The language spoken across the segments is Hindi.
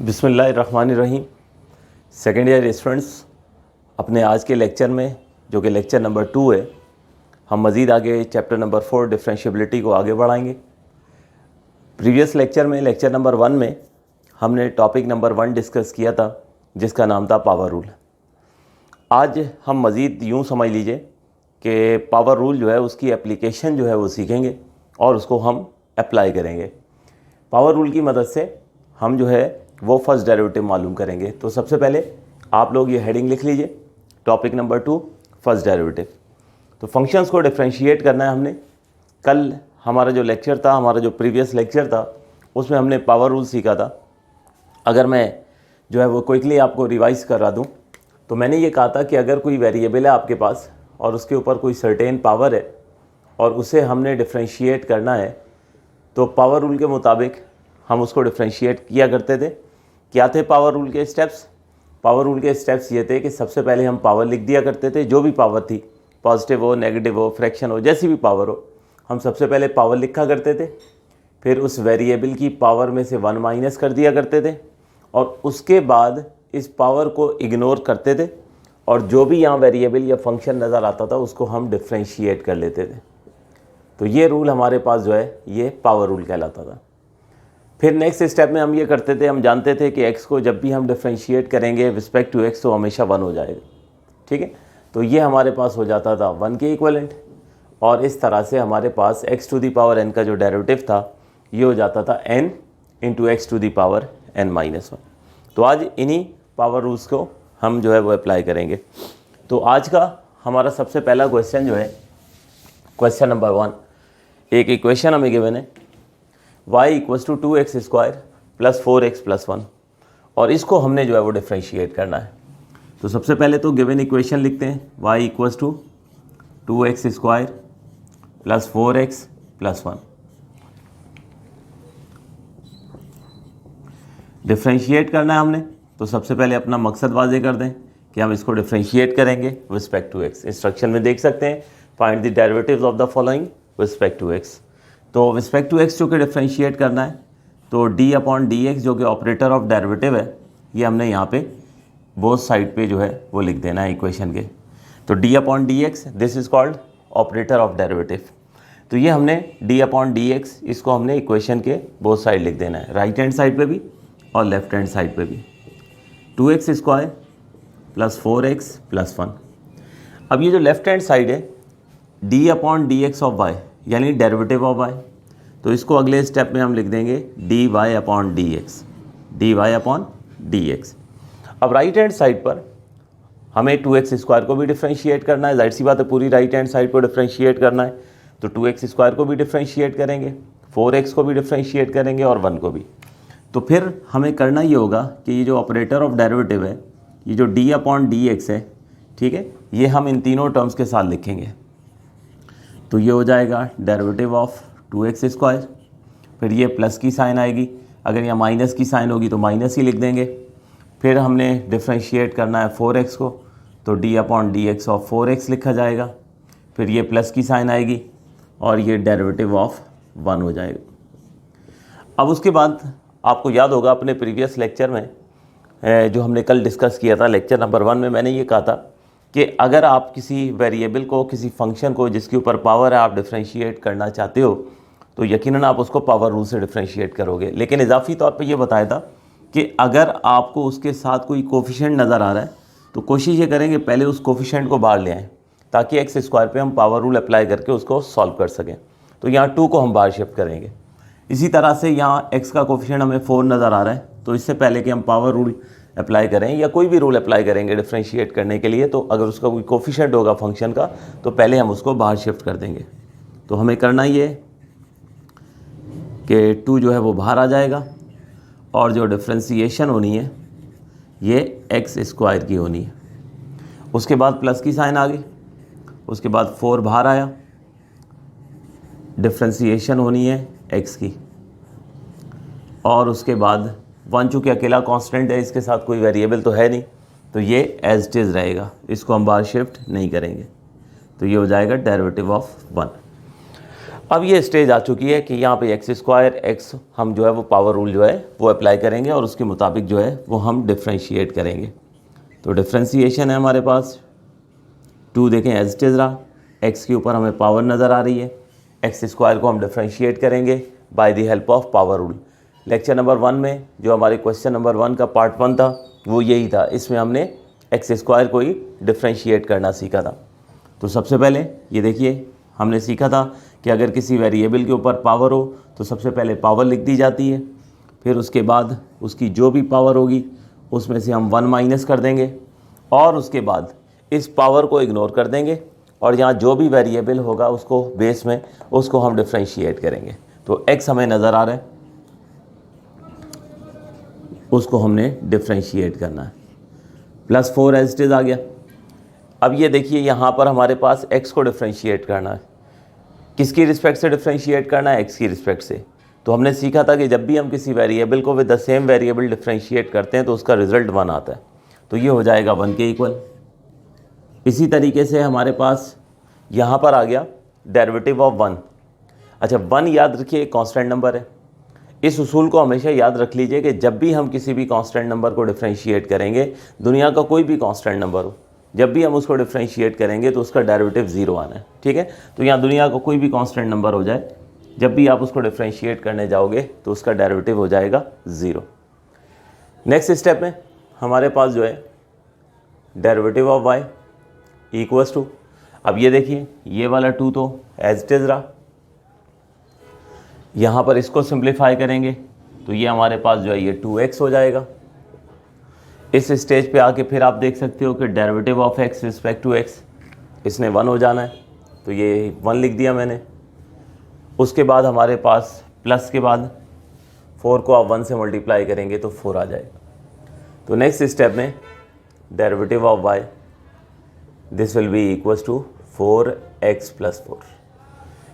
बिस्मिल्लाहिर्रहमानिर्रहीम। सेकेंड ईयर स्टूडेंट्स, अपने आज के लेक्चर में जो कि लेक्चर नंबर 2 है, हम मज़ीद आगे चैप्टर नंबर 4 डिफरेंशिएबिलिटी को आगे बढ़ाएंगे। प्रीवियस लेक्चर में, लेक्चर नंबर 1 में हमने टॉपिक नंबर 1 डिस्कस किया था जिसका नाम था पावर रूल। आज हम मज़ीद यूँ समझ लीजिए कि पावर रूल जो है उसकी एप्लीकेशन जो है वो सीखेंगे और उसको हम अप्लाई करेंगे। पावर रूल की मदद से हम जो है वो फर्स्ट डेरिवेटिव मालूम करेंगे। तो सबसे पहले आप लोग ये हेडिंग लिख लीजिए, टॉपिक नंबर 2 फर्स्ट डेरिवेटिव। तो फंक्शंस को डिफरेंशिएट करना है हमने। कल हमारा जो लेक्चर था, हमारा जो प्रीवियस लेक्चर था, उसमें हमने पावर रूल सीखा था। अगर मैं जो है वो क्विकली आपको रिवाइज़ करा दूं तो मैंने ये कहा था कि अगर कोई वेरिएबल है आपके पास और उसके ऊपर कोई सर्टेन पावर है और उसे हमने डिफरेंशिएट करना है, तो पावर रूल के मुताबिक हम उसको डिफरेंशिएट किया करते थे। क्या थे पावर रूल के स्टेप्स? पावर रूल के स्टेप्स ये थे कि सबसे पहले हम पावर लिख दिया करते थे, जो भी पावर थी, पॉजिटिव हो, नेगेटिव हो, फ्रैक्शन हो, जैसी भी पावर हो, हम सबसे पहले पावर लिखा करते थे। फिर उस वेरिएबल की पावर में से 1 माइनस कर दिया करते थे और उसके बाद इस पावर को इग्नोर करते थे और जो भी यहाँ वेरिएबल या फंक्शन नज़र आता था उसको हम डिफरेंशिएट कर लेते थे। तो ये रूल हमारे पास जो है ये पावर रूल कहलाता था। फिर नेक्स्ट स्टेप में हम ये करते थे, हम जानते थे कि x को जब भी हम डिफरेंशिएट करेंगे विस्पेक्ट टू x तो हमेशा 1 हो जाएगा। ठीक है, तो ये हमारे पास हो जाता था 1 के इक्वलेंट और इस तरह से हमारे पास x to the power n का जो डेरिवेटिव था ये हो जाता था n into x to the power n-1। तो आज इन्हीं पावर रूल्स को हम जो है वो अप्लाई करेंगे। तो आज का हमारा सबसे पहला क्वेश्चन जो है क्वेश्चन नंबर 1, एक इक्वेशन हमें गिवन है y equals to 2x² plus 4x plus 1 और इसको हमने जो है वो डिफरेंशिएट करना है। तो सबसे पहले तो गिवन इक्वेशन लिखते हैं, y equals to 2x² plus 4x plus 1। Differentiate करना है हमने, तो सबसे पहले अपना मकसद वाज़े कर दें कि हम इसको डिफरेंशिएट करेंगे रिस्पेक्ट टू x। इंस्ट्रक्शन में देख सकते हैं, find the derivatives of the following respect to x। तो रिस्पेक्ट टू x जो कि डिफरेंशिएट करना है, तो d/dx जो कि ऑपरेटर ऑफ डेरिवेटिव है, ये हमने यहाँ पे बोथ साइड पे जो है वो लिख देना है इक्वेशन के। तो d/dx this is called operator of derivative. तो ये हमने d/dx इसको हमने इक्वेशन के बोथ साइड लिख देना है, राइट हैंड साइड पे भी और लेफ्ट हैंड साइड पे भी। 2x² plus 4x plus 1। अब ये जो लेफ्ट हैंड साइड है d/dx ऑफ y यानी डेरिवेटिव ऑफ y, तो इसको अगले स्टेप में हम लिख देंगे dy/dx, dy/dx। अब राइट हैंड साइड पर हमें 2x² को भी डिफरेंशिएट करना है, जाहिर सी बात है पूरी राइट हैंड साइड को डिफरेंशिएट करना है। तो 2x² को भी डिफरेंशिएट करेंगे, 4x को भी डिफरेंशिएट करेंगे और 1 को भी। तो फिर हमें करना ये होगा कि ये जो ऑपरेटर ऑफ डेरिवेटिव है, ये जो d/dx है, ठीक है, ये हम इन तीनों टर्म्स के साथ लिखेंगे। तो ये हो जाएगा डेरिवेटिव ऑफ 2x², फिर ये प्लस की साइन आएगी, अगर यहाँ माइनस की साइन होगी तो माइनस ही लिख देंगे। फिर हमने डिफरेंशिएट करना है 4x को, तो d/dx ऑफ 4x लिखा जाएगा, फिर ये प्लस की साइन आएगी और ये डेरिवेटिव ऑफ 1 हो जाएगा। अब उसके बाद आपको याद होगा अपने प्रीवियस लेक्चर में जो हमने कल डिस्कस किया था, लेक्चर नंबर 1 में मैंने ये कहा था कि अगर आप किसी वेरिएबल को, किसी फंक्शन को जिसके ऊपर पावर है, आप डिफरेंशिएट करना चाहते हो तो यकीनन आप उसको पावर रूल से डिफरेंशिएट करोगे। लेकिन इजाफी तौर पे ये बताया था कि अगर आपको उसके साथ कोई कोफिशिएंट नज़र आ रहा है तो कोशिश ये करेंगे पहले उस कोफिशिएंट को बाहर ले आएँ ताकि x² पे हम पावर रूल अप्लाई करके उसको सॉल्व कर सकें। तो यहाँ 2 को हम बाहर शिफ्ट करेंगे। इसी तरह से यहाँ x का कोफिशिएंट हमें 4 नज़र आ रहा है, तो इससे पहले कि हम पावर रूल अप्लाई करें या कोई भी रूल अप्लाई करेंगे डिफरेंशिएट करने के लिए, तो अगर उसका कोई कोफिशिएंट होगा फंक्शन का तो पहले हम उसको बाहर शिफ्ट कर देंगे। तो हमें करना ये कि 2 जो है वो बाहर आ जाएगा और जो डिफरेंशिएशन होनी है ये x² की होनी है। उसके बाद प्लस की साइन आ गई, उसके बाद 4 बाहर आया, डिफरेंशिएशन होनी है x की, और उसके बाद 1 चूँकि अकेला कांस्टेंट है, इसके साथ कोई वेरिएबल तो है नहीं, तो ये एज इट इज़ रहेगा, इसको हम बाहर शिफ्ट नहीं करेंगे। तो ये हो जाएगा डेरिवेटिव ऑफ 1। अब ये स्टेज आ चुकी है कि यहाँ पे एक्स स्क्वायर एक्स हम जो है वो पावर रूल जो है वो अप्लाई करेंगे और उसके मुताबिक जो है वो हम डिफ्रेंशिएट करेंगे। तो डिफ्रेंशिएशन है हमारे पास 2 देखें एज इट इज़ रहा, एक्स के ऊपर हमें पावर नज़र आ रही है, एक्स स्क्वायर को हम डिफ्रेंशिएट करेंगे by the help of power rule. Lecture number 1 में जो हमारे क्वेश्चन नंबर 1 का पार्ट 1 था वो यही था, इसमें हमने एक्स स्क्वायर को ही डिफ्रेंशिएट करना सीखा था। तो सबसे पहले ये देखिए हमने सीखा था कि अगर किसी वेरिएबल के ऊपर पावर हो तो सबसे पहले पावर लिख दी जाती है, फिर उसके बाद उसकी जो भी पावर होगी उसमें से हम 1 माइनस कर देंगे और उसके बाद इस पावर को इग्नोर कर देंगे और यहाँ जो भी वेरिएबल होगा उसको बेस में उसको हम डिफ्रेंशिएट करेंगे। तो x हमें नज़र आ रहा है, उसको हमने डिफ्रेंशिएट करना है। +4 एज इट इज़ आ गया। अब ये देखिए यहाँ पर हमारे पास x को डिफ्रेंशिएट करना है। किसकी रिस्पेक्ट से डिफ्रेंशिएट करना है? x की रिस्पेक्ट से। तो हमने सीखा था कि जब भी हम किसी वेरिएबल को with the same variable differentiate करते हैं तो उसका रिजल्ट 1 आता है, तो ये हो जाएगा 1 के इक्वल। इसी तरीके से हमारे पास यहाँ पर आ गया डेरिवेटिव ऑफ 1। अच्छा 1 याद रखिए एक कांस्टेंट नंबर है। इस उसूल को हमेशा याद रख लीजिए कि जब भी हम किसी भी कांस्टेंट नंबर को डिफ्रेंशिएट करेंगे, दुनिया का कोई भी कांस्टेंट नंबर हो, जब भी हम उसको डिफ्रेंशिएट करेंगे तो उसका डेरिवेटिव 0 आना है। ठीक है, तो यहाँ दुनिया का कोई भी कांस्टेंट नंबर हो जाए, जब भी आप उसको डिफ्रेंशिएट करने जाओगे तो उसका डेरिवेटिव हो जाएगा 0। नेक्स्ट स्टेप में हमारे पास जो है derivative of y equals to, अब ये देखिए ये वाला 2 तो एज इट इज़ रहा, यहाँ पर इसको सिंप्लीफाई करेंगे तो ये हमारे पास जो है ये 2x हो जाएगा। इस स्टेज पे आके फिर आप देख सकते हो कि derivative of x respect to x, इसने 1 हो जाना है, तो ये 1 लिख दिया मैंने। उसके बाद हमारे पास प्लस के बाद 4 को आप 1 से मल्टीप्लाई करेंगे तो 4 आ जाएगा। तो नेक्स्ट स्टेप में derivative of y this will be equals to 4x + 4।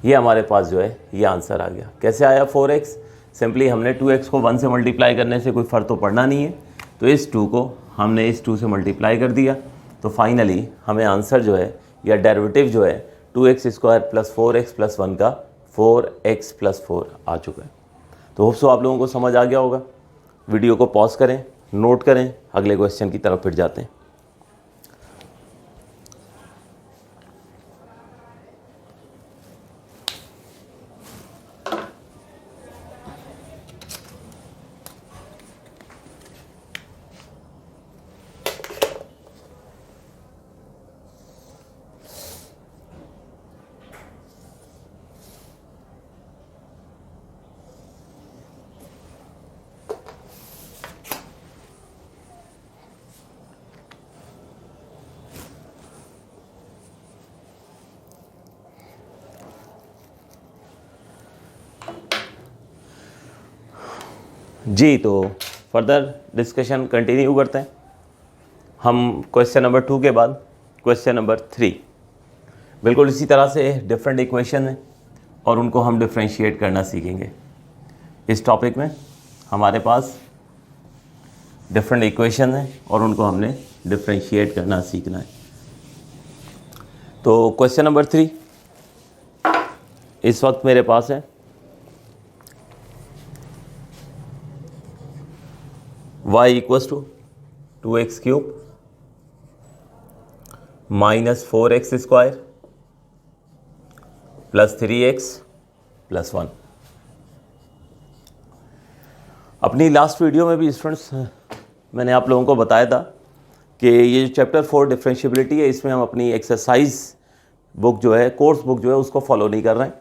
ये हमारे पास जो है ये आंसर आ गया। कैसे आया 4x? सिंपली हमने 2x को 1 से मल्टीप्लाई करने से कोई फ़र्क तो पड़ना नहीं है, तो इस 2 को हमने इस 2 से मल्टीप्लाई कर दिया, तो फाइनली हमें आंसर जो है या डेरिवेटिव जो है 2x² + 4x + 1 का 4x + 4 आ चुका है। तो होप सो आप लोगों को समझ आ गया होगा। वीडियो को पॉज करें, नोट करें, अगले क्वेश्चन की तरफ फिर जाते हैं। जी, तो फर्दर डिस्कशन कंटिन्यू करते हैं हम क्वेश्चन नंबर 2 के बाद क्वेश्चन नंबर 3। बिल्कुल इसी तरह से डिफरेंट इक्वेशन हैं और उनको हम डिफ्रेंशिएट करना सीखेंगे। इस टॉपिक में हमारे पास डिफरेंट इक्वेशन हैं और उनको हमने डिफ्रेंशिएट करना सीखना है। तो क्वेश्चन नंबर 3 इस वक्त मेरे पास है। y equals to 2x³ - 4x² + 3x + 1। अपनी लास्ट वीडियो में भी स्टूडेंट्स मैंने आप लोगों को बताया था कि ये जो चैप्टर 4 डिफरेंशिएबिलिटी है, इसमें हम अपनी एक्सरसाइज बुक जो है, कोर्स बुक जो है, उसको फॉलो नहीं कर रहे हैं।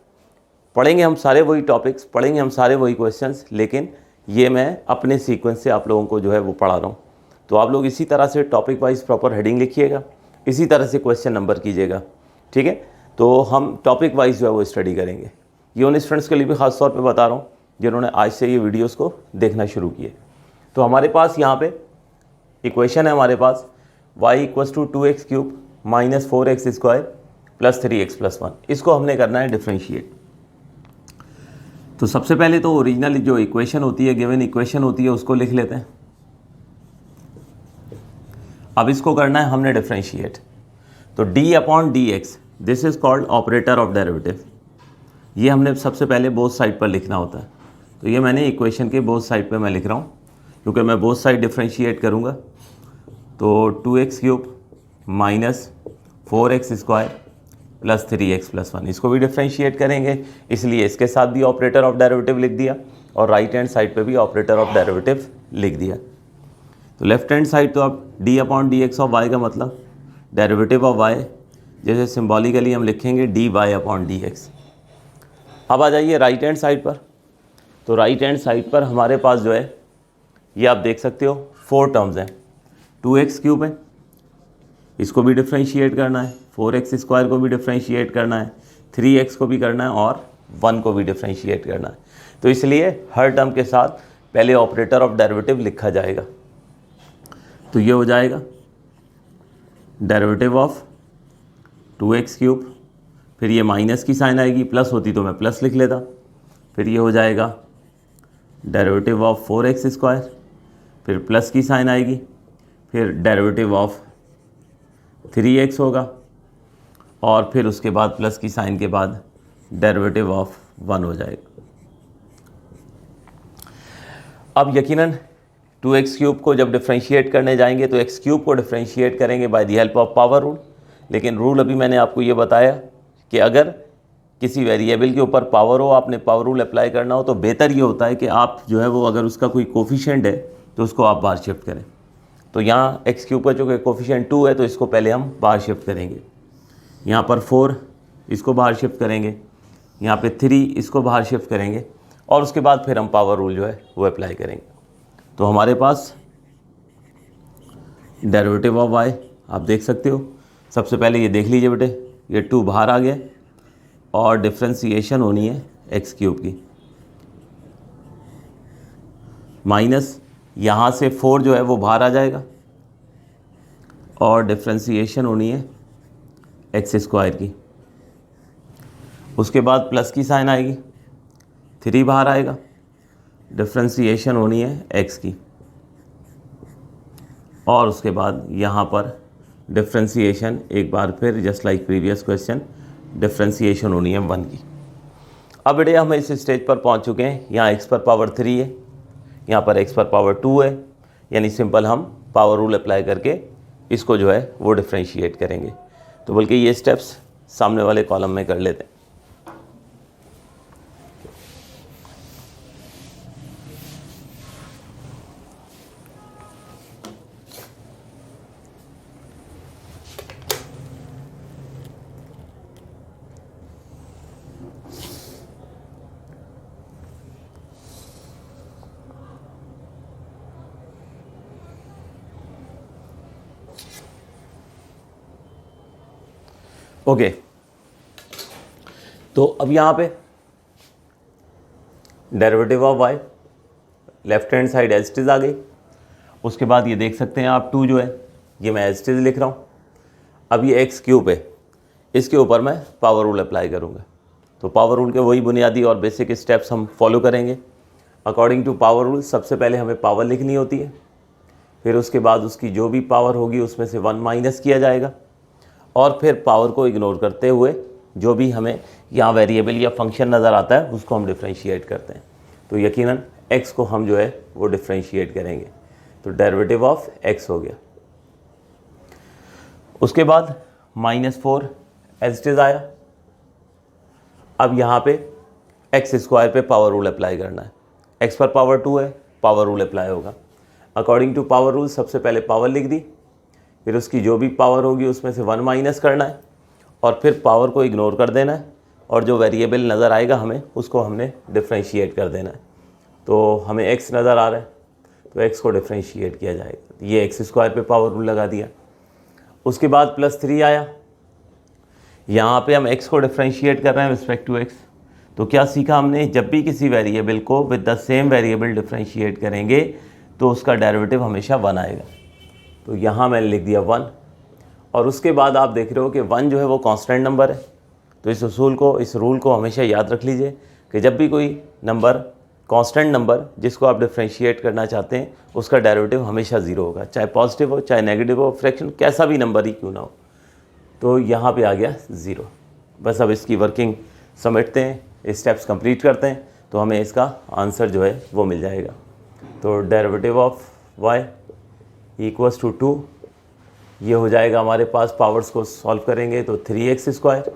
पढ़ेंगे हम सारे वही टॉपिक्स, पढ़ेंगे हम सारे वही क्वेश्चंस, लेकिन ये मैं अपने सीक्वेंस से आप लोगों को जो है वो पढ़ा रहा हूँ। तो आप लोग इसी तरह से टॉपिक वाइज प्रॉपर हेडिंग लिखिएगा, इसी तरह से क्वेश्चन नंबर कीजिएगा, ठीक है। तो हम टॉपिक वाइज जो है वो स्टडी करेंगे। ये उन स्टूडेंट्स के लिए भी ख़ास तौर पे बता रहा हूँ जिन्होंने आज से ये वीडियोस को देखना शुरू किए। तो हमारे पास यहाँ पे इक्वेशन है, हमारे पास y equals to 2x³ - 4x² + 3x + 1। इसको हमने करना है डिफ्रेंशिएट। तो सबसे पहले तो ओरिजिनल जो इक्वेशन होती है, गिवन इक्वेशन होती है, उसको लिख लेते हैं। अब इसको करना है हमने डिफ्रेंशिएट। तो d/dx this is called operator of derivative. ये हमने सबसे पहले बोथ साइड पर लिखना होता है। तो ये मैंने इक्वेशन के बोथ साइड पे मैं लिख रहा हूँ, क्योंकि मैं बोथ साइड डिफ्रेंशिएट करूँगा। तो 2x³ minus 4x² plus 3x+1, इसको भी डिफ्रेंशिएट करेंगे, इसलिए इसके साथ भी ऑपरेटर ऑफ डेरिवेटिव लिख दिया और राइट हैंड साइड पे भी ऑपरेटर ऑफ डेरिवेटिव लिख दिया। तो लेफ्ट हैंड साइड तो अब d/dx ऑफ y का मतलब डेरिवेटिव ऑफ y, जैसे सिम्बॉलिकली हम लिखेंगे dy/dx। अब आ जाइए राइट हैंड साइड पर। तो राइट हैंड साइड पर हमारे पास जो है ये आप देख सकते हो 4 टर्म्स हैं। 2x³ है, इसको भी डिफ्रेंशिएट करना है, 4x² को भी डिफ्रेंशिएट करना है, 3x को भी करना है और 1 को भी डिफ्रेंशिएट करना है। तो इसलिए हर टर्म के साथ पहले ऑपरेटर ऑफ डेरिवेटिव लिखा जाएगा। तो ये हो जाएगा डेरिवेटिव ऑफ 2x³, फिर ये माइनस की साइन आएगी, प्लस होती तो मैं प्लस लिख लेता। फिर ये हो जाएगा डेरिवेटिव ऑफ 4x², फिर प्लस की साइन आएगी, फिर डेरिवेटिव ऑफ 3x होगा और फिर उसके बाद प्लस की साइन के बाद डेरिवेटिव ऑफ 1 हो जाएगा। अब यकीनन 2x³ को जब डिफ्रेंशिएट करने जाएंगे तो x³ को डिफ्रेंशिएट करेंगे by the help of power rule. लेकिन रूल अभी मैंने आपको ये बताया कि अगर किसी वेरिएबल के ऊपर पावर हो, आपने पावर रूल अप्लाई करना हो, तो बेहतर ये होता है कि आप जो है वो अगर उसका कोई कोफिशिएंट है तो उसको आप बाहर शिफ्ट करें। तो यहाँ x³ का जो कि कोफिशिएंट 2 है तो इसको पहले हम बाहर शिफ्ट करेंगे। यहाँ पर 4 इसको बाहर शिफ्ट करेंगे, यहाँ पे 3 इसको बाहर शिफ्ट करेंगे और उसके बाद फिर हम पावर रूल जो है वो अप्लाई करेंगे। तो हमारे पास डेरिवेटिव ऑफ y आप देख सकते हो। सबसे पहले ये देख लीजिए बेटे, ये 2 बाहर आ गया और डिफ्रेंशिएशन होनी है x³ की, माइनस यहाँ से 4 जो है वो बाहर आ जाएगा और डिफ्रेंशिएशन होनी है x² की। उसके बाद प्लस की साइन आएगी, 3 बाहर आएगा, डिफ्रेंशिएशन होनी है x की और उसके बाद यहाँ पर डिफ्रेंशिएशन एक बार फिर just like previous question differentiation होनी है 1 की। अब बेटे हम इस स्टेज पर पहुँच चुके हैं, यहाँ x पर पावर 3 है, यहाँ पर x पर पावर 2 है, यानी सिंपल हम पावर रूल अप्लाई करके इसको जो है वो डिफ्रेंशिएट करेंगे। तो बल्कि ये स्टेप्स सामने वाले कॉलम में कर लेते हैं। ओके, तो अब यहाँ पे derivative of y left hand side as it is आ गई। उसके बाद ये देख सकते हैं आप 2 जो है ये मैं एज इट इज़ लिख रहा हूँ। अब ये x³ है, इसके ऊपर मैं पावर रूल अप्लाई करूँगा। तो पावर रूल के वही बुनियादी और बेसिक स्टेप्स हम फॉलो करेंगे। अकॉर्डिंग टू पावर रूल सबसे पहले हमें पावर लिखनी होती है, फिर उसके बाद उसकी जो भी पावर होगी उसमें से 1 माइनस किया जाएगा और फिर पावर को इग्नोर करते हुए जो भी हमें यहाँ वेरिएबल या फंक्शन नज़र आता है उसको हम डिफ्रेंशिएट करते हैं। तो यकीनन x को हम जो है वो डिफ्रेंशिएट करेंगे। तो डेरिवेटिव ऑफ x हो गया। उसके बाद -4 एज इट इज़ आया। अब यहाँ पे x² पे पावर रूल अप्लाई करना है। x पर पावर 2 है, पावर रूल अप्लाई होगा। अकॉर्डिंग टू पावर रूल सबसे पहले पावर लिख दी, फिर उसकी जो भी पावर होगी उसमें से 1 माइनस करना है और फिर पावर को इग्नोर कर देना है और जो वेरिएबल नज़र आएगा हमें उसको हमने डिफ्रेंशिएट कर देना है। तो हमें x नज़र आ रहा है तो x को डिफ्रेंशिएट किया जाएगा। ये x² पे पावर रूल लगा दिया। उसके बाद +3 आया, यहाँ पे हम x को डिफ्रेंशिएट कर रहे हैं रिस्पेक्ट टू x। तो क्या सीखा हमने, जब भी किसी वेरिएबल को with the same variable differentiate करेंगे तो उसका डेरिवेटिव हमेशा 1 आएगा। तो यहाँ मैंने लिख दिया 1 और उसके बाद आप देख रहे हो कि 1 जो है वो कांस्टेंट नंबर है। तो इस रूल को हमेशा याद रख लीजिए कि जब भी कोई नंबर कांस्टेंट नंबर जिसको आप डिफ्रेंशिएट करना चाहते हैं उसका डेरिवेटिव हमेशा 0 होगा, चाहे पॉजिटिव हो चाहे नेगेटिव हो, फ्रैक्शन कैसा भी नंबर ही क्यों ना हो। तो यहाँ पे आ गया 0। बस अब इसकी वर्किंग समेटते हैं, स्टेप्स कंप्लीट करते हैं तो हमें इसका आंसर जो है वो मिल जाएगा। तो derivative of y equals to 2, ये हो जाएगा हमारे पास, पावर्स को सॉल्व करेंगे तो 3x²।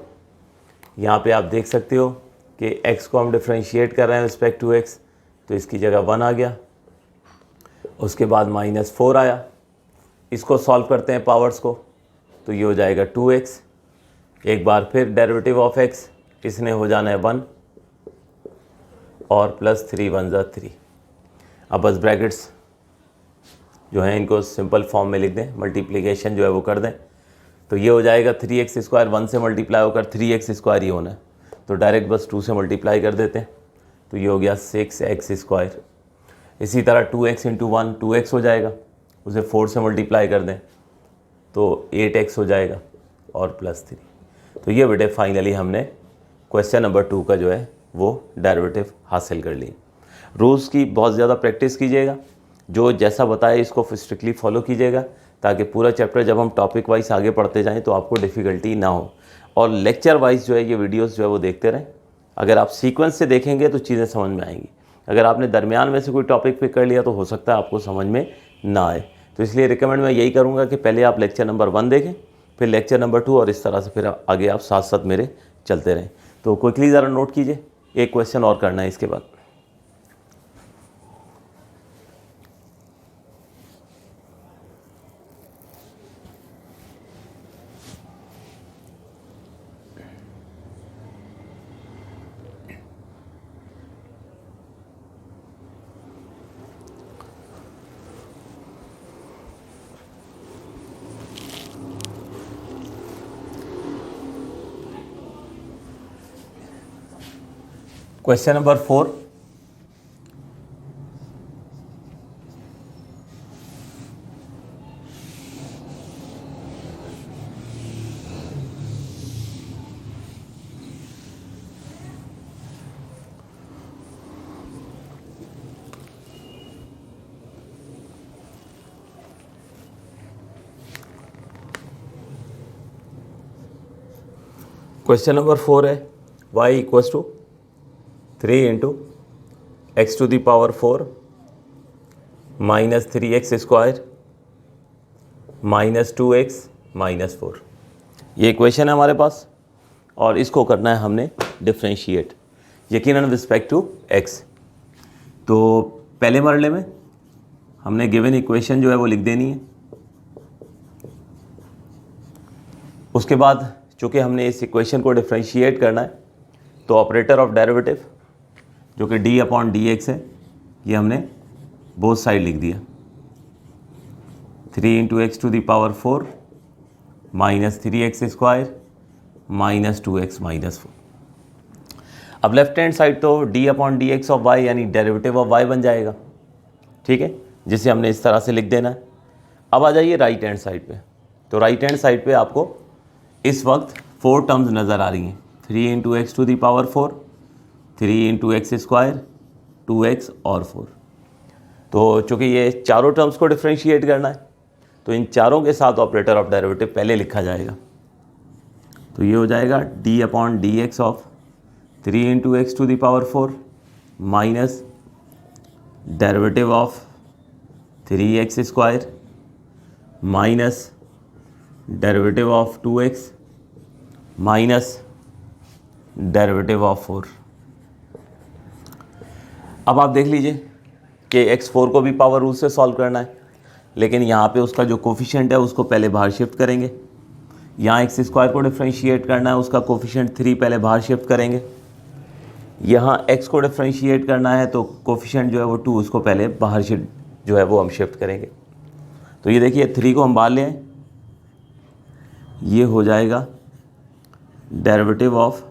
यहाँ पे आप देख सकते हो कि x को हम डिफ्रेंशिएट कर रहे हैं रिस्पेक्ट टू x, तो इसकी जगह 1 आ गया। उसके बाद -4 आया, इसको सॉल्व करते हैं पावर्स को, तो ये हो जाएगा 2x। एक बार फिर डेरिवेटिव ऑफ x, इसने हो जाना है 1 और +3 1 ज़ा 3। अब बस ब्रैकेट्स जो हैं इनको सिंपल फॉर्म में लिख दें, मल्टीप्लिकेशन जो है वो कर दें, तो ये हो जाएगा 3x², 1 से मल्टीप्लाई होकर 3x² ही होना है, तो डायरेक्ट बस 2 से मल्टीप्लाई कर देते हैं, तो ये हो गया 6x²। इसी तरह 2x × 1 2x हो जाएगा, उसे 4 से मल्टीप्लाई कर दें तो 8x हो जाएगा और +3। तो ये बेटे फाइनली हमने क्वेश्चन नंबर 2 का जो है वो डेरिवेटिव हासिल कर ली। रूल्स की बहुत ज़्यादा प्रैक्टिस कीजिएगा, जो जैसा बताया इसको स्ट्रिक्टली फॉलो कीजिएगा, ताकि पूरा चैप्टर जब हम टॉपिक वाइज आगे पढ़ते जाएं तो आपको डिफ़िकल्टी ना हो। और लेक्चर वाइज जो है ये वीडियोस जो है वो देखते रहें। अगर आप सीक्वेंस से देखेंगे तो चीज़ें समझ में आएंगी। अगर आपने दरमियान में से कोई टॉपिक पिक कर लिया तो हो सकता है आपको समझ में ना आए। तो इसलिए रिकमेंड मैं यही करूँगा कि पहले आप लेक्चर नंबर 1 देखें, फिर लेक्चर नंबर 2, और इस तरह से फिर आगे आप साथ साथ मेरे चलते रहें। तो क्विकली ज़रा नोट कीजिए, एक क्वेश्चन और करना है इसके बाद। क्वेश्चन नंबर 4, क्वेश्चन नंबर 4 है y equals to 3 × x⁴ -3x² -2x -4, ये इक्वेशन है हमारे पास, और इसको करना है हमने डिफ्रेंशिएट, यकीनन रिस्पेक्ट टू x। तो पहले मरले में हमने गिवन इक्वेशन जो है वो लिख देनी है। उसके बाद चूँकि हमने इस इक्वेशन को डिफ्रेंशिएट करना है, तो ऑपरेटर ऑफ डेरिवेटिव जो कि d/dx है, ये हमने बोथ साइड लिख दिया। 3 × x⁴ -3x² -2x -4। अब लेफ्ट हैंड साइड तो d/dx ऑफ y यानी डेरिवेटिव ऑफ y बन जाएगा, ठीक है, जिसे हमने इस तरह से लिख देना है। अब आ जाइए राइट हैंड साइड पे। तो राइट हैंड साइड पे आपको इस वक्त 4 टर्म्स नज़र आ रही हैं, 3 × x⁴, 3 × x², 2x और 4। तो चूँकि ये चारों टर्म्स को डिफ्रेंशिएट करना है, तो इन चारों के साथ ऑपरेटर ऑफ डेरिवेटिव पहले लिखा जाएगा। तो ये हो जाएगा d/dx of 3 × x⁴ minus derivative of 3x² minus derivative of 2x minus derivative of 4। अब आप देख लीजिए कि x4 को भी पावर रूल से सॉल्व करना है, लेकिन यहाँ पे उसका जो कोफिशिएंट है उसको पहले बाहर शिफ्ट करेंगे। यहाँ x² को डिफ्रेंशिएट करना है, उसका कोफिशिएंट 3 पहले बाहर शिफ्ट करेंगे। यहाँ x को डिफ्रेंशिएट करना है तो कोफिशिएंट जो है वो 2, उसको पहले बाहर शिफ्ट जो है वो हम शिफ्ट करेंगे। तो ये देखिए 3 को हम बाहर ले आए, ये हो जाएगा डेरिवेटिव ऑफ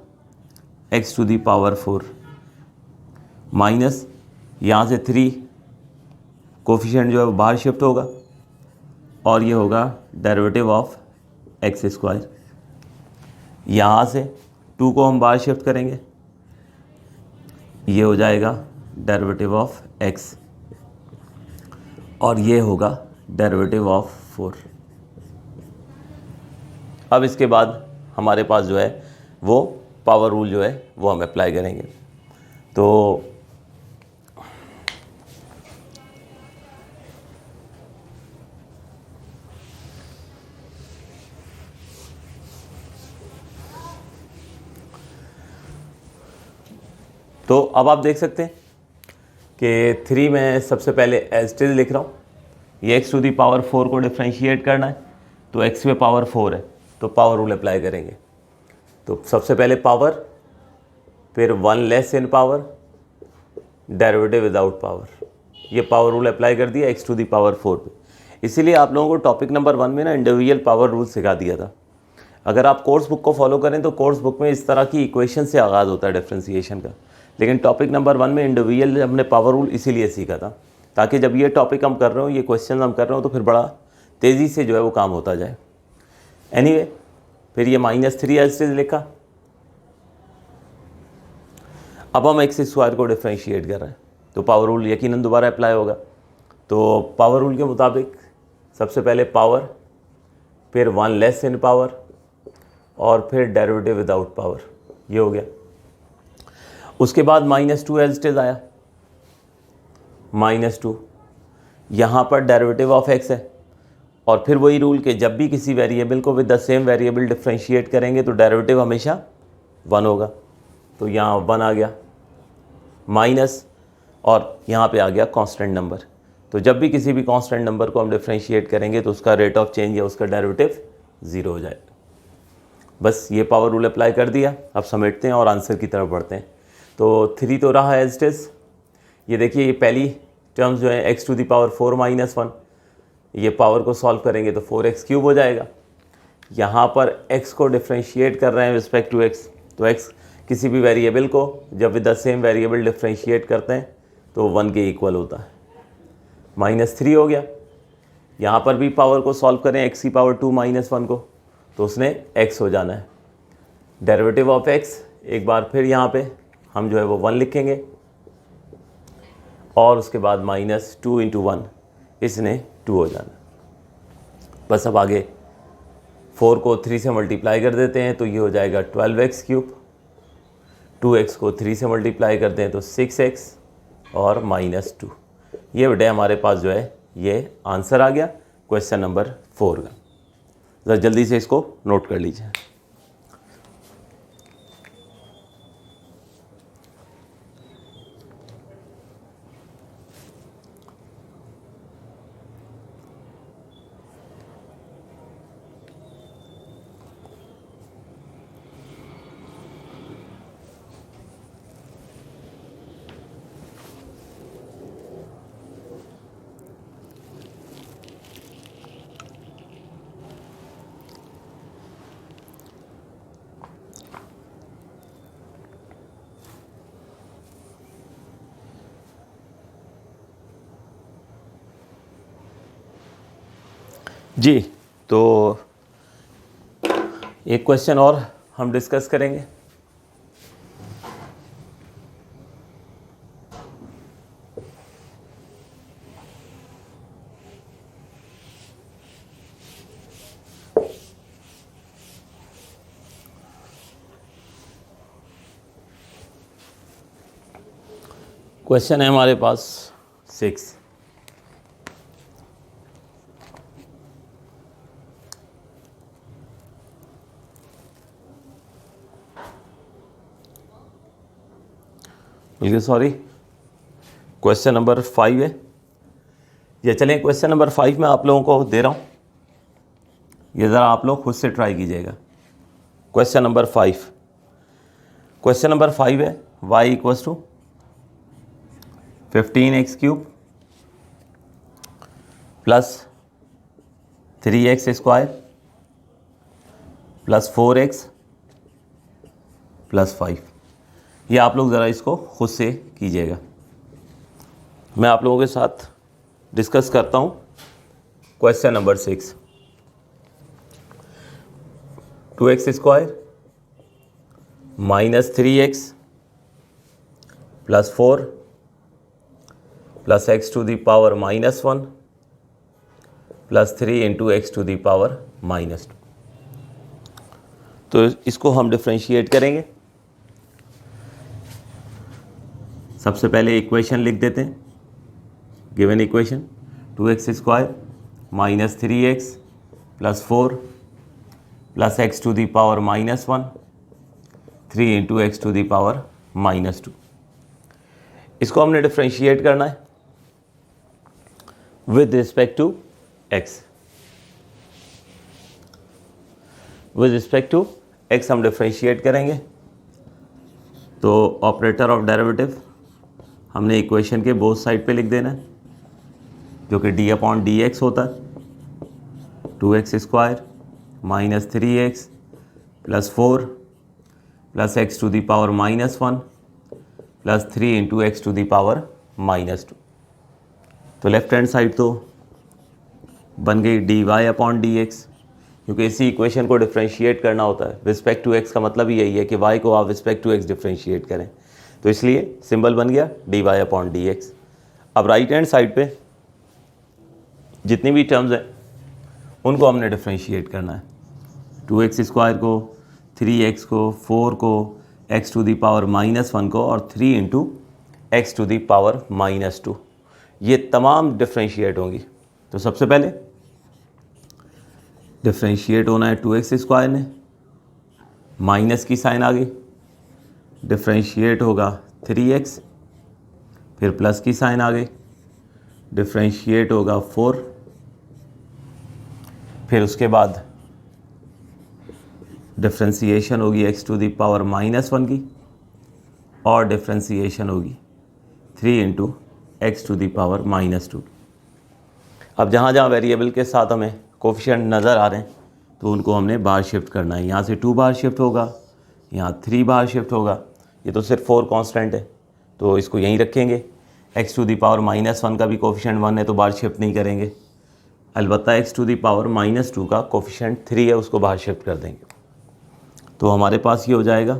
x⁴ माइनस यहाँ से 3 कोफिशिएंट जो है वो बाहर शिफ्ट होगा, और ये होगा डेरिवेटिव ऑफ x²। यहाँ से 2 को हम बाहर शिफ्ट करेंगे, ये हो जाएगा डेरिवेटिव ऑफ x, और ये होगा डेरिवेटिव ऑफ 4। अब इसके बाद हमारे पास जो है वो पावर रूल जो है वो हम अप्लाई करेंगे। तो अब आप देख सकते हैं कि 3 में सबसे पहले एज इट इज लिख रहा हूँ, ये x टू दी पावर 4 को डिफ्रेंशिएट करना है, तो x में पावर 4 है तो पावर रूल अप्लाई करेंगे। तो सबसे पहले पावर, फिर 1 less in power, derivative without power, ये पावर रूल अप्लाई कर दिया x टू दी पावर 4 पे। इसीलिए आप लोगों को टॉपिक नंबर 1 में ना इंडिविजुअल पावर रूल सिखा दिया था। अगर आप कोर्स बुक को फॉलो करें तो कोर्स बुक में इस तरह की इक्वेशन से आगाज़ होता है डिफ्रेंशिएशन का, लेकिन टॉपिक नंबर 1 में इंडिविजुअल हमने पावर रूल इसीलिए सीखा था ताकि जब ये टॉपिक हम कर रहे हो, ये क्वेश्चन हम कर रहे हो, तो फिर बड़ा तेज़ी से जो है वो काम होता जाए। एनीवे, फिर ये -3 एज इज लिखा। अब हम x स्क्वायर को डिफ्रेंशिएट कर रहे हैं तो पावर रूल यकीनन दोबारा अप्लाई होगा। तो पावर रूल के मुताबिक सबसे पहले पावर, फिर 1 लेस इन पावर, और फिर डेरिवेटिव विदाउट पावर, ये हो गया। उसके बाद -2 एज इट इज आया, -2, यहाँ पर डेरिवेटिव ऑफ x है, और फिर वही रूल के जब भी किसी वेरिएबल को with the same variable differentiate करेंगे तो डेरिवेटिव हमेशा 1 होगा। तो यहाँ 1 आ गया माइनस, और यहाँ पे आ गया कांस्टेंट नंबर। तो जब भी किसी भी कांस्टेंट नंबर को हम डिफ्रेंशिएट करेंगे तो उसका रेट ऑफ चेंज या उसका डेरिवेटिव 0 हो जाएगा। बस ये पावर रूल अप्लाई कर दिया। अब समेटते हैं और आंसर की तरफ बढ़ते हैं। तो 3 तो रहा एज इट इज़। ये देखिए, ये पहली टर्म्स जो है x टू दी पावर 4 - 1, ये पावर को सॉल्व करेंगे तो 4x³ हो जाएगा। यहाँ पर x को डिफ्रेंशिएट कर रहे हैं रिस्पेक्ट टू x, तो x किसी भी वेरिएबल को जब with the same variable differentiate करते हैं तो 1 के इक्वल होता है। -3 हो गया। यहाँ पर भी पावर को सॉल्व करें x की पावर 2 - 1 को, तो उसने x हो जाना है। डेरिवेटिव ऑफ x एक बार फिर यहाँ पे हम जो है वो 1 लिखेंगे, और उसके बाद -2 × 1, इसने 2 हो जाना। बस अब आगे 4 को 3 से मल्टीप्लाई कर देते हैं तो ये हो जाएगा 12x³। 2x को 3 से मल्टीप्लाई करते हैं तो 6x, और -2। ये बेटे हमारे पास जो है ये आंसर आ गया क्वेश्चन नंबर 4 का। ज़रा जल्दी से इसको नोट कर लीजिए। जी, तो एक क्वेश्चन और हम डिस्कस करेंगे। क्वेश्चन है हमारे पास 6। बिल्कुल सॉरी, क्वेश्चन नंबर 5 है। ये चलें, क्वेश्चन नंबर 5 में आप लोगों को दे रहा हूँ, ये ज़रा आप लोग खुद से ट्राई कीजिएगा। क्वेश्चन नंबर 5 है y = 15x³ + 3x² + 4x + 5। ये आप लोग ज़रा इसको खुद से कीजिएगा। मैं आप लोगों के साथ डिस्कस करता हूँ question number 6। 2x² - 3x + 4 + x to the power -1 + 3 × x to the power -2। तो इसको हम डिफ्रेंशिएट करेंगे। सबसे पहले इक्वेशन लिख देते हैं, given equation 2x² minus 3x plus 4 plus x to the power -1 3 into x to the power -2। इसको हमने डिफ्रेंशिएट करना है with respect to x। With respect to x हम डिफ्रेंशिएट करेंगे, तो ऑपरेटर ऑफ डेरिवेटिव हमने इक्वेशन के बोथ साइड पे लिख देना है, जो कि d/dx होता है 2x² minus 3x plus 4 plus x to the power -1 plus 3 into x to the power -2। तो लेफ्ट हैंड साइड तो बन गई dy/dx, क्योंकि इसी इक्वेशन को डिफ्रेंशिएट करना होता है। रिस्पेक्ट टू x का मतलब ही यही है कि y को आप रिस्पेक्ट टू x डिफ्रेंशिएट करें, तो इसलिए सिंबल बन गया dy/dx। अब राइट हैंड साइड पे जितनी भी टर्म्स हैं उनको हमने डिफ्रेंशिएट करना है, 2x² को, 3x को, 4 को, x टू दी पावर -1 को और 3 into x to the power -2, ये तमाम डिफ्रेंशिएट होंगी। तो सबसे पहले डिफ्रेंशिएट होना है 2x² ने, माइनस की साइन आ गई, डिफ्रेंशिएट होगा 3x, फिर प्लस की साइन आ गई, डिफ्रेंशिएट होगा 4, फिर उसके बाद डिफ्रेंशिएशन होगी x टू दी पावर -1 की और डिफ्रेंशिएशन होगी 3 into x to the power -2। अब जहाँ जहाँ वेरिएबल के साथ हमें कोफिशिएंट नज़र आ रहे हैं तो उनको हमने बाहर शिफ्ट करना है। यहाँ से 2 बाहर शिफ्ट होगा, यहाँ 3 बाहर शिफ्ट होगा, ये तो सिर्फ 4 कांस्टेंट है तो इसको यहीं रखेंगे। x टू दी पावर -1 का भी कोफिशिएंट 1 है तो बाहर शिफ्ट नहीं करेंगे, अलबत्ता x टू दी पावर -2 का कोफिशिएंट 3 है उसको बाहर शिफ्ट कर देंगे। तो हमारे पास ये हो जाएगा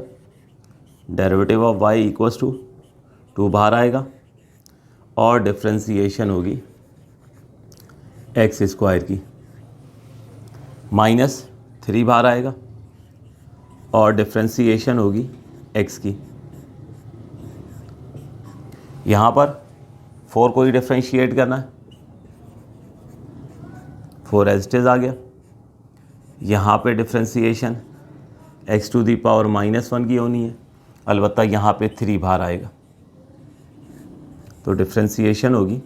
derivative of y equals to 2 बाहर आएगा और डिफ्रेंशिएशन होगी x² की, -3 बाहर आएगा और डिफ्रेंशिएशन होगी x की। यहाँ पर 4 को ही डिफ्रेंशिएट करना है, 4 एज इट इज आ गया। यहाँ पे differentiation x to the power -1 की होनी है, अलबत्ता यहाँ पे 3 बाहर आएगा तो डिफ्रेंशिएशन होगी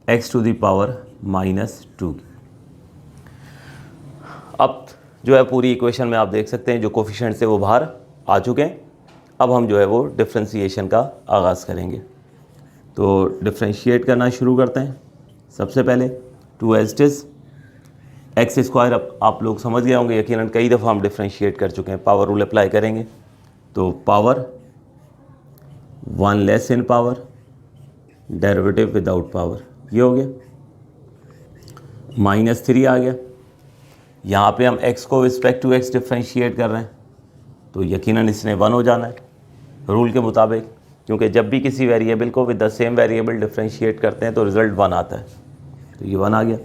x टू दी पावर -2 की। अब जो है पूरी इक्वेशन में आप देख सकते हैं जो कोफिशिएंट से वो बाहर आ चुके हैं। अब हम जो है वो डिफ्रेंशिएशन का आगाज़ करेंगे, तो डिफ्रेंशिएट करना शुरू करते हैं। सबसे पहले 2 एज इट इज x², अब आप लोग समझ गए होंगे यकीनन, कई दफ़ा हम डिफ्रेंशिएट कर चुके हैं। पावर रूल अप्लाई करेंगे तो power 1 less in power, derivative without power, ये हो गया। -3 आ गया, यहाँ पे हम x को रिस्पेक्ट टू x डिफ्रेंशिएट कर रहे हैं तो यकीनन इसने 1 हो जाना है रूल के मुताबिक, क्योंकि जब भी किसी वेरिएबल को with the same variable differentiate करते हैं तो रिज़ल्ट 1 आता है, तो ये 1 आ गया।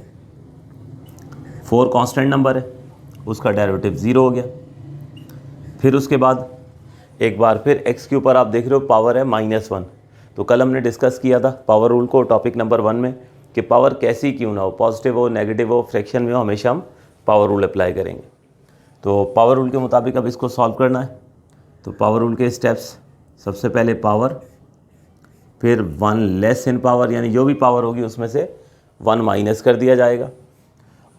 4 कांस्टेंट नंबर है, उसका डेरिवेटिव 0 हो गया। फिर उसके बाद एक बार फिर x के ऊपर आप देख रहे हो पावर है -1, तो कल हमने डिस्कस किया था पावर रूल को टॉपिक नंबर 1 में कि पावर कैसी क्यों ना हो, पॉजिटिव हो, नेगेटिव हो, फ्रैक्शन में हो, हमेशा हम पावर रूल अप्लाई करेंगे। तो पावर रूल के मुताबिक अब इसको सॉल्व करना है। तो पावर रूल के स्टेप्स, सबसे पहले पावर, फिर 1 लेस इन पावर, यानी जो भी पावर होगी उसमें से 1 माइनस कर दिया जाएगा,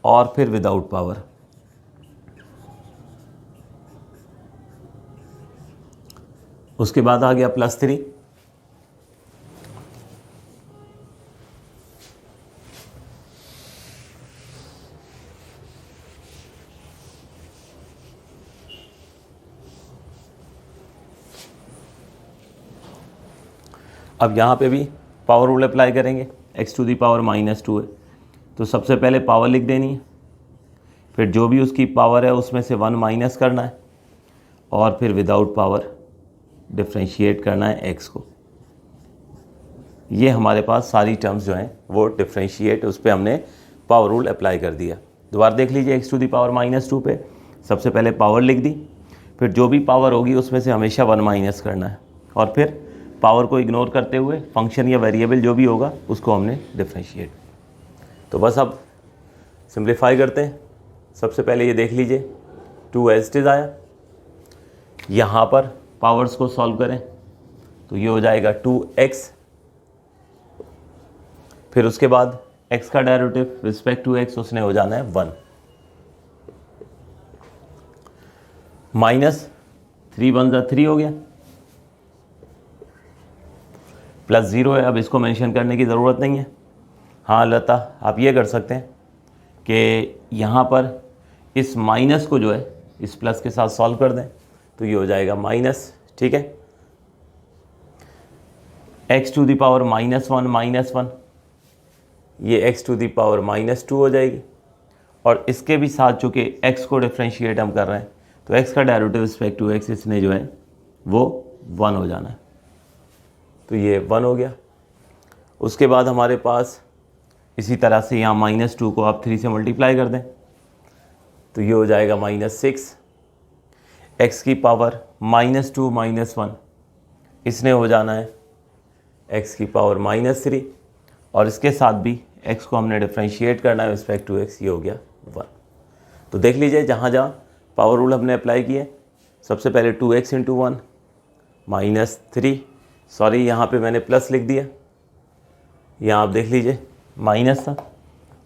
और फिर विदाउट पावर। उसके बाद आ गया +3, अब यहाँ पे भी पावर रूल अप्लाई करेंगे। x टू दी पावर -2 है तो सबसे पहले पावर लिख देनी है, फिर जो भी उसकी पावर है उसमें से 1 माइनस करना है, और फिर विदाउट पावर डिफ्रेंशिएट करना है x को। ये हमारे पास सारी टर्म्स जो हैं वो डिफ्रेंशिएट, उस पर हमने पावर रूल अप्लाई कर दिया। दोबारा देख लीजिए, x टू दी पावर -2 पे सबसे पहले पावर लिख दी, फिर जो भी पावर होगी उसमें से हमेशा 1 माइनस करना है, और फिर पावर को इग्नोर करते हुए फंक्शन या वेरिएबल जो भी होगा उसको हमने डिफ्रेंशिएट। तो बस अब सिंप्लीफाई करते हैं। सबसे पहले ये देख लीजिए 2 एज इट इज़ आया। यहाँ पर पावर्स को सॉल्व करें तो ये हो जाएगा 2x, फिर उसके बाद x का डेरिवेटिव रिस्पेक्ट टू x उसने हो जाना है 1, माइनस 3 1 जा 3 हो गया, प्लस 0 है। अब इसको मेंशन करने की ज़रूरत नहीं है। हाँ लता, आप ये कर सकते हैं कि यहाँ पर इस माइनस को जो है इस प्लस के साथ सॉल्व कर दें तो ये हो जाएगा माइनस, ठीक है। x टू दी पावर -1, ये x टू दी पावर -2 हो जाएगी। और इसके भी साथ चूँकि x को डिफ्रेंशिएट हम कर रहे हैं तो x का डेरिवेटिव रिस्पेक्ट टू x इसने जो है वो 1 हो जाना है, तो ये 1 हो गया। उसके बाद हमारे पास इसी तरह से यहाँ -2 को आप 3 से मल्टीप्लाई कर दें तो ये हो जाएगा -6, x की पावर -2 -1 इसने हो जाना है x की पावर -3, और इसके साथ भी x को हमने डिफ्रेंशिएट करना है रिस्पेक्ट टू x, ये हो गया 1। तो देख लीजिए जहाँ जहाँ पावर रूल हमने अप्लाई किए, सबसे पहले 2x × 1 -3, सॉरी यहाँ पे मैंने प्लस लिख दिया, यहाँ आप देख लीजिए माइनस था,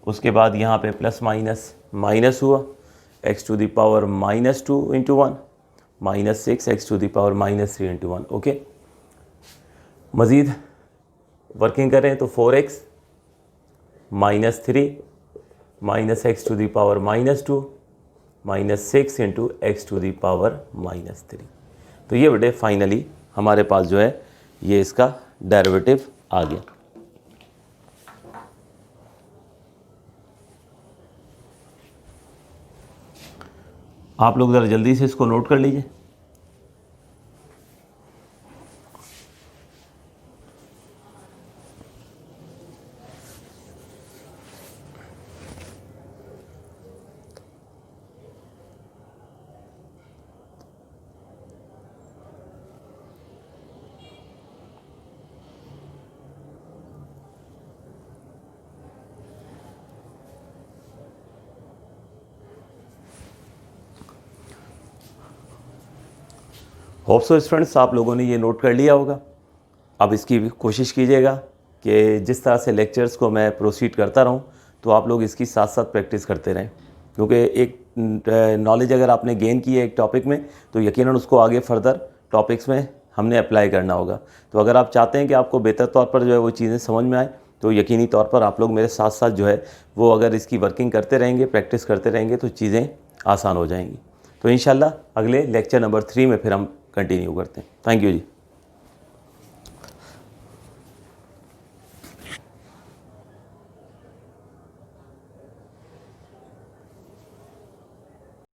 उसके बाद यहाँ पे प्लस माइनस माइनस हुआ, x to the power -2 × 1 -6 x to the power -3 × 1। Okay, मज़ीद वर्किंग करें तो 4x -3 -x to the power -2 -6 × x to the power -3। तो ये बेटे फाइनली हमारे पास जो है ये इसका डेरिवेटिव आ गया। आप लोग ज़रा जल्दी से इसको नोट कर लीजिए। होप सो स्टूडेंट्स आप लोगों ने ये नोट कर लिया होगा। अब इसकी भी कोशिश कीजिएगा कि जिस तरह से लेक्चर्स को मैं प्रोसीड करता रहूं तो आप लोग इसकी साथ साथ प्रैक्टिस करते रहें, क्योंकि एक नॉलेज अगर आपने गेन की है एक टॉपिक में तो यकीनन उसको आगे फर्दर टॉपिक्स में हमने अप्लाई करना होगा। तो अगर आप चाहते हैं कि आपको बेहतर तौर पर जो है वो चीज़ें समझ में आए तो यकीनी तौर पर आप लोग मेरे साथ साथ जो है वो अगर इसकी वर्किंग करते रहेंगे, प्रैक्टिस करते रहेंगे तो चीज़ें आसान हो जाएंगी। तो इंशाल्लाह अगले लेक्चर नंबर 3 में फिर हम कंटिन्यू करते हैं। Thank you ji.